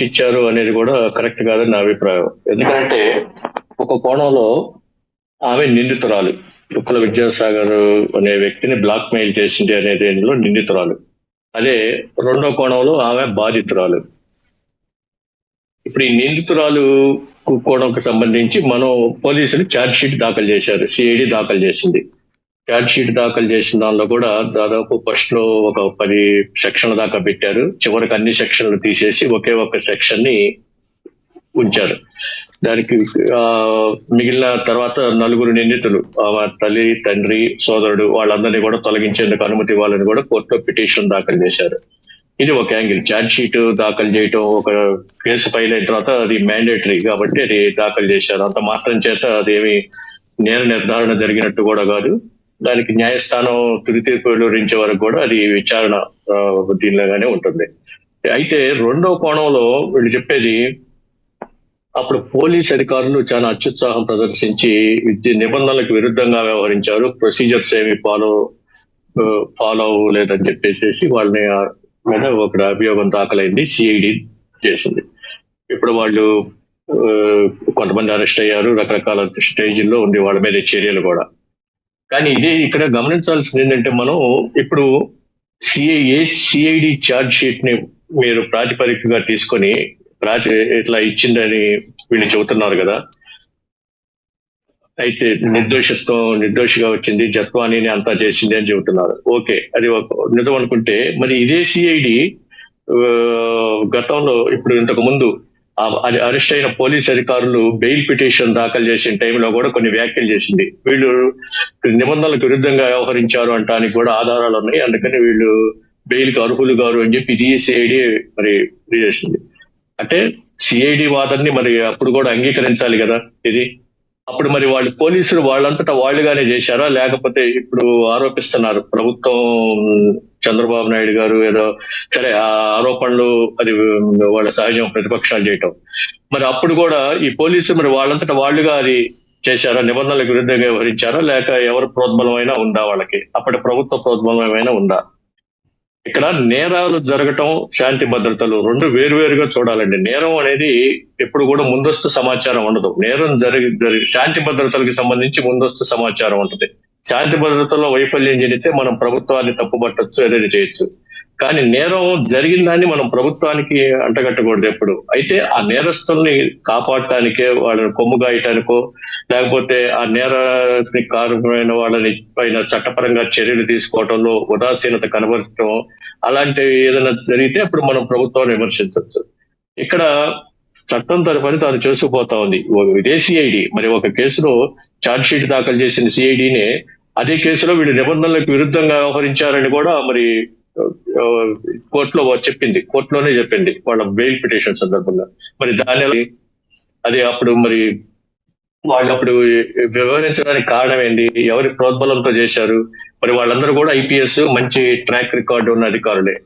Sheet ఇచ్చారు అనేది కూడా కరెక్ట్ కాదని నా అభిప్రాయం. ఎందుకంటే ఒక కోణంలో ఆమె నిందితురాలు, తుక్కల విద్యాసాగర్ అనే వ్యక్తిని బ్లాక్ మెయిల్ చేసింది అనే దేనిలో నిందితురాలు. అదే రెండో కోణంలో ఆమె బాధితురాలు. ఇప్పుడు ఈ నిందితురాలు కోణంకి సంబంధించి మనం పోలీసులు ఛార్జ్ షీట్ దాఖలు చేశారు, సిఐడి దాఖలు చేసింది. ఛార్జ్ షీట్ దాఖలు చేసిన దానిలో కూడా దాదాపు ఫస్ట్ లో ఒక 10 సెక్షన్ల దాకా పెట్టారు. చివరికి అన్ని సెక్షన్లు తీసేసి ఒకే ఒక సెక్షన్ ని ఉంచారు. దానికి మిగిలిన తర్వాత 4 నిందితులు, తల్లి, తండ్రి, సోదరుడు, వాళ్ళందరినీ కూడా తొలగించేందుకు అనుమతి ఇవ్వాలని కూడా కోర్టులో పిటిషన్ దాఖలు చేశారు. ఇది ఒక యాంగిల్. ఛార్జ్ షీట్ దాఖలు చేయటం, ఒక కేసు ఫైల్ అయిన తర్వాత అది మ్యాండేటరీ కాబట్టి అది దాఖలు చేశారు. అంత మాత్రం చేత అదేమి నేర నిర్ధారణ జరిగినట్టు కూడా కాదు. దానికి న్యాయస్థానం తుది తీర్పు వెలువరించే వరకు కూడా అది విచారణ దీనిలాగానే ఉంటుంది. అయితే రెండో కోణంలో వీళ్ళు చెప్పేది, అప్పుడు పోలీస్ అధికారులు చాలా అత్యుత్సాహం ప్రదర్శించి నిబంధనలకు విరుద్ధంగా వ్యవహరించారు, ప్రొసీజర్స్ ఏమి ఫాలో అవ్వలేదని చెప్పేసి వాళ్ళని మీద ఒక అభియోగం దాఖలైంది, సిఐడి చేసింది. ఇప్పుడు వాళ్ళు కొంతమంది అరెస్ట్ అయ్యారు, రకరకాల స్టేజ్ల్లో ఉంది వాళ్ళ మీద చర్యలు కూడా. కానీ ఇది ఇక్కడ గమనించాల్సింది ఏంటంటే, మనం ఇప్పుడు సిఐడి ఛార్జ్ షీట్ ని మీరు ప్రాతిపదికగా తీసుకొని ఇట్లా ఇచ్చిందని వీళ్ళు చెబుతున్నారు కదా. అయితే నిర్దోషిగా వచ్చింది, జత్వానీని అంతా చేసింది అని చెబుతున్నారు. ఓకే, అది నిజం అనుకుంటే మరి ఇదే సిఐడి గతంలో ఇప్పుడు ఇంతకు ముందు అది అరెస్ట్ అయిన పోలీస్ అధికారులు బెయిల్ పిటిషన్ దాఖలు చేసిన టైంలో కూడా కొన్ని వ్యాఖ్యలు చేసింది. వీళ్ళు నిబంధనలకు విరుద్ధంగా వ్యవహరించారు అంటానికి కూడా ఆధారాలు ఉన్నాయి, అందుకని వీళ్ళు బెయిల్ కి అర్హులు గారు అని చెప్పి ఇది సిఐడి మరి చేసింది. అంటే సిఐడి వాదనని మరి అప్పుడు కూడా అంగీకరించాలి కదా ఇది. అప్పుడు మరి వాళ్ళు పోలీసులు వాళ్ళంతటా వాళ్ళుగానే చేశారా, లేకపోతే ఇప్పుడు ఆరోపిస్తున్నారు ప్రభుత్వం, చంద్రబాబు నాయుడు గారు ఏదో సరే ఆ ఆరోపణలు అది వాళ్ళ సహజం ప్రతిపక్షాలు చేయటం, మరి అప్పుడు కూడా ఈ పోలీసులు మరి వాళ్ళంతటా వాళ్ళుగా అది చేశారా, నిబంధనలకు విరుద్ధంగా వ్యవహరించారా, లేక ఎవరి ప్రోద్బలమైనా ఉందా వాళ్ళకి, అప్పటి ప్రభుత్వ ప్రోద్బలమైనా ఉందా? ఇక్కడ నేరాలు జరగటం, శాంతి భద్రతలు రెండు వేరువేరుగా చూడాలండి. నేరం అనేది ఎప్పుడు కూడా ముందస్తు సమాచారం ఉండదు. నేరం శాంతి భద్రతలకు సంబంధించి ముందస్తు సమాచారం ఉంటుంది. శాంతి భద్రతలో వైఫల్యం జరిగితే మనం ప్రభుత్వాన్ని తప్పుపట్టచ్చు, ఏదైనా చేయొచ్చు. కానీ నేరం జరిగిన దాన్ని మనం ప్రభుత్వానికి అంటగట్టకూడదు ఎప్పుడు. అయితే ఆ నేరస్తుల్ని కాపాడటానికే, వాళ్ళని కొమ్ముగాయటానికో, లేకపోతే ఆ నేరానికి కారణమైన వాళ్ళని పైన చట్టపరంగా చర్యలు తీసుకోవడంలో ఉదాసీనత కనబరచడం, అలాంటివి ఏదైనా జరిగితే అప్పుడు మనం ప్రభుత్వాన్ని విమర్శించవచ్చు. ఇక్కడ చట్టం తన పని తాను చేసుకుపోతా ఉంది. ఇదే సిఐడి మరి ఒక కేసులో ఛార్జ్ షీట్ దాఖలు చేసిన సిఐడినే అదే కేసులో వీళ్ళు నిబంధనలకు విరుద్ధంగా వ్యవహరించారని కూడా మరి కోర్టులోనే చెప్పింది వాళ్ళ బెయిల్ పిటిషన్ సందర్భంగా. మరి దాని అది అప్పుడు మరి వాళ్ళు అప్పుడు వ్యవహరించడానికి కారణం ఏంటి, ఎవరి ప్రోద్బలంతో చేశారు? మరి వాళ్ళందరూ కూడా ఐపీఎస్ మంచి ట్రాక్ రికార్డు ఉన్న అధికారులే.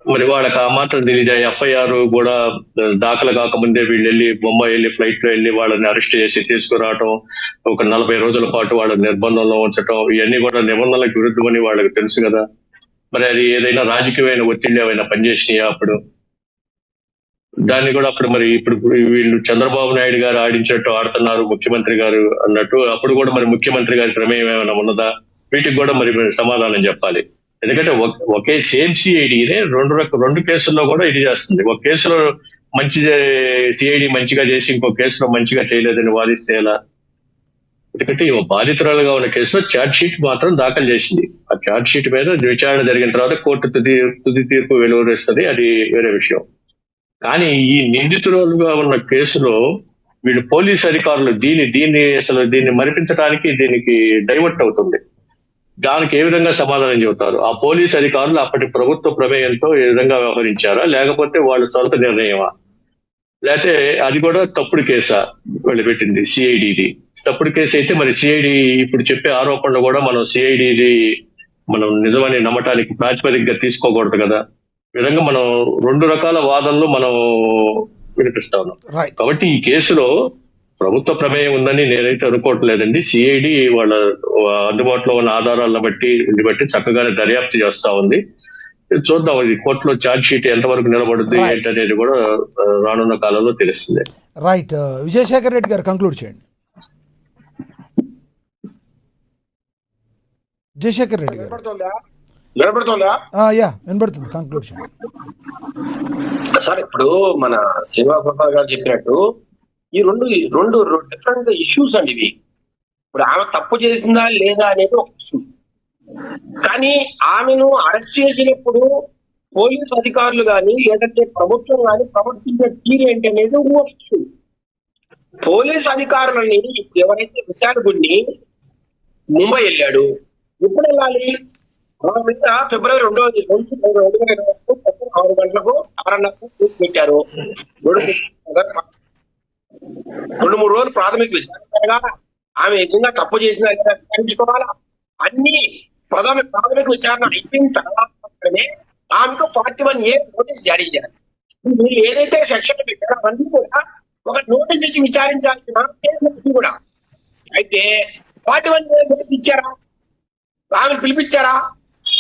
మరి వాళ్ళకి ఆ మాత్రం తెలియదు. ఎఫ్ఐఆర్ కూడా దాఖలు కాకముందే వీళ్ళు వెళ్ళి బొంబాయి వెళ్ళి ఫ్లైట్ లో వెళ్ళి వాళ్ళని అరెస్ట్ చేసి తీసుకురావటం, ఒక 40 రోజుల పాటు వాళ్ళ నిర్బంధంలో ఉంచటం, ఇవన్నీ కూడా నిబంధనలకు విరుద్ధమని వాళ్ళకి తెలుసు కదా. మరి అది ఏదైనా రాజకీయమైన ఒత్తిళ్ళు ఏమైనా పనిచేసినాయా అప్పుడు? దాన్ని కూడా అప్పుడు మరి ఇప్పుడు వీళ్ళు చంద్రబాబు నాయుడు గారు ఆడించినట్టు ఆడుతున్నారు ముఖ్యమంత్రి గారు అన్నట్టు, అప్పుడు కూడా మరి ముఖ్యమంత్రి గారి ప్రమేయం ఏమైనా ఉన్నదా? వీటికి కూడా మరి సమాధానం చెప్పాలి. ఎందుకంటే ఒకే సేమ్ సిఐడినే రెండు కేసుల్లో కూడా ఇది చేస్తుంది. ఒక కేసులో మంచి సిఐడి మంచిగా చేసి ఇంకో కేసులో మంచిగా చేయలేదని వాదిస్తే ఎలా? ఎందుకంటే బాధితురాలుగా ఉన్న కేసులో ఛార్జ్ షీట్ మాత్రం దాఖలు చేసింది. ఆ ఛార్జ్ షీట్ మీద విచారణ జరిగిన తర్వాత కోర్టు తుది తీర్పు వెలువరిస్తుంది, అది వేరే విషయం. కానీ ఈ నిందితురాలుగా ఉన్న కేసులో వీళ్ళు పోలీస్ అధికారులు దీన్ని మరిపించడానికి దీనికి డైవర్ట్ అవుతుంది. దానికి ఏ విధంగా సమాధానం చెబుతారు? ఆ పోలీస్ అధికారులు అప్పటి ప్రభుత్వ ప్రమేయంతో ఏ విధంగా వ్యవహరించారా, లేకపోతే వాళ్ళ సొంత నిర్ణయమా? లేకపోతే అది కూడా తప్పుడు కేసా వాళ్ళు పెట్టింది సిఐడిది? తప్పుడు కేసు అయితే మరి సిఐడి ఇప్పుడు చెప్పే ఆరోపణలు కూడా మనం నిజమని నమ్మటానికి ప్రాతిపదికగా తీసుకోకూడదు కదా. ఈ విధంగా మనం 2 రకాల వాదనలు మనం వినిపిస్తా ఉన్నాం. కాబట్టి ఈ కేసులో ప్రభుత్వ ప్రమేయం ఉందని నేనైతే అనుకోవట్లేదండి. సిఐడి వాళ్ళ అందుబాటులో ఉన్న ఆధారాలను బట్టి చక్కగానే దర్యాప్తు చేస్తా ఉంది. చూద్దాం ఇది కోర్టులో ఛార్జ్ షీట్ ఎంతవరకు నిలబడుతుంది ఏంటనేది కూడా రానున్న కాలంలో తెలుస్తుంది. రైట్. విజయశేఖర్ రెడ్డి గారు కంక్లూడ్ చేయండి. విజయశేఖర్ రెడ్డి గారు వినబడుతుంది, కంక్లూడ్ చేయండి సార్. ఇప్పుడు మన శ్రీనివాస గారు చెప్పినట్టు ఈ రెండు డిఫరెంట్ ఇష్యూస్ అండి ఇవి. ఇప్పుడు ఆమె తప్పు చేసిందా లేదా అనేది ఒక ఇష్యూ, కానీ ఆమెను అరెస్ట్ చేసినప్పుడు పోలీస్ అధికారులు కానీ లేదంటే ప్రభుత్వం కానీ ప్రవర్తించే తీరు ఏంటి అనేది ఒక ఇష్యూ. పోలీస్ అధికారులని ఎవరైతే విశాఖ గుడిని ముంబై వెళ్ళాడు, ఎప్పుడు వెళ్ళాలి? మన మీద ఫిబ్రవరి 2021 6 గంటలకు 6:30 పెట్టారు. 2-3 రోజులు ప్రాథమిక విచారణ, ఆమె నిజంగా తప్పు చేసినా లేదా విచారించుకోవాలా, అన్ని ప్రాథమిక విచారణ అయిపోయిన తర్వాత మాత్రమే ఆమెకు 41A నోటీస్ జారీ చేయాలి. మీరు ఏదైతే సెక్షన్ పెట్టారో అవన్నీ కూడా ఒక నోటీస్ ఇచ్చి విచారించాల్సిన కూడా. అయితే 41A నోటీస్ ఇచ్చారా? ఆమెను పిలిపించారా?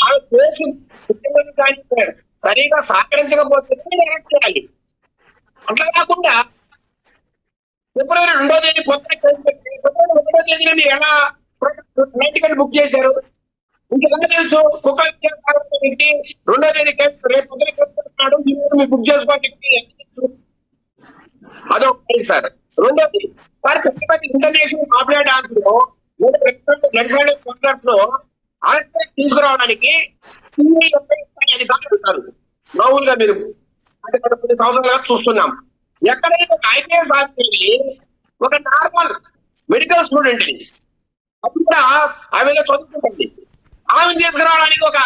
ఆమె కేసు సరిగా సహకరించకపోతే అరెస్ట్ చేయాలి. అట్లా కాకుండా ఫిబ్రవరి 2వ తేదీ కొత్త కేసు పెట్టి ఫిబ్రవరి 1వ తేదీన మీరు ఎలా ఫ్లైట్ టికెట్ బుక్ చేశారు? ఇంకెలా తెలుసు కుక్కలు 2వ తేదీ కేసు రేపు పొద్దున కేసుకున్నాడు, మీరు బుక్ చేసుకోవాలి. అదొక సార్. రెండోది సార్, ఇంటర్నేషనల్ పాపులేట్ యాక్ట్ లో లెజిస్లేటివ్ కాంట్రాక్ట్ లో ఆస్పెక్ట్ తీసుకురావడానికి అధికారులు ఉంటారు. మామూలుగా మీరు అంటే కొన్ని సంవత్సరాలుగా చూస్తున్నాం. ఎక్కడైనా ఒక ఐపీఎస్ ఆఫీసర్ ఒక నార్మల్ మెడికల్ స్టూడెంట్ అప్పుడు కూడా ఆమె చదువుతుంటుంది, ఆమె తీసుకురావడానికి ఒక